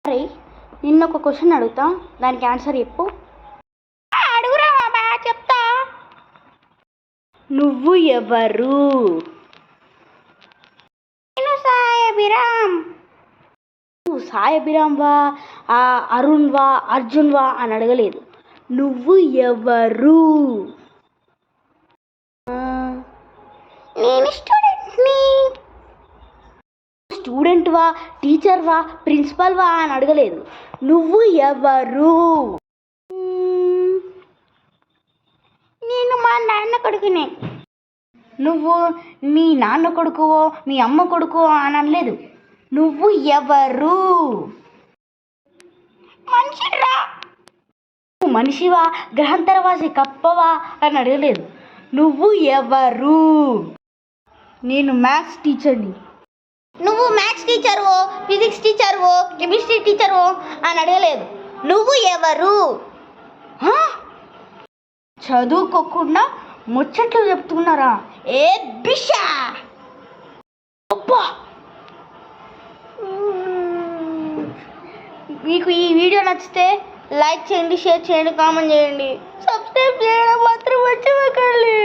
అరే నిన్న ఒక క్వశ్చన్ అడుగుతా, దానికి ఆన్సర్ చెప్పు. అడుగురా బాబా చెప్తా. నువ్వు ఎవరు? నేను సాయబిరామ్. నువ్వు సాయబిరామ్ వా, అరుణ్ వా, అర్జున్ వా అని అడగలేదు. నువ్వు ఎవరు? నేను స్టూడెంట్ వా, టీచర్ వా, ప్రిన్సిపల్ వా అని అడగలేదు. నువ్వు ఎవరు? నేను మా నాన్న కొడుకునే. నువ్వు మీ నాన్న కొడుకువో మీ అమ్మ కొడుకువో అని అనలేదు. నువ్వు ఎవరు? మనిషిరా. నువ్వు మనిషివా, గ్రహాంతరవాసి, కప్పవా అని అడగలేదు. నువ్వు ఎవరు? నేను మ్యాథ్స్ టీచర్ని. నువ్వు మ్యాథ్స్ టీచర్వో, ఫిజిక్స్ టీచర్వో, కెమిస్ట్రీ టీచర్వో అని అడగలేదు. నువ్వు ఎవరు? చదువుకోకుండా ముచ్చట్లు చెప్తున్నారా? ఏ బిషా అబ్బా. మీకు ఈ వీడియో నచ్చితే లైక్ చేయండి, షేర్ చేయండి, కామెంట్ చేయండి, సబ్స్క్రైబ్ చేయడం మాత్రం మర్చిపోకండి.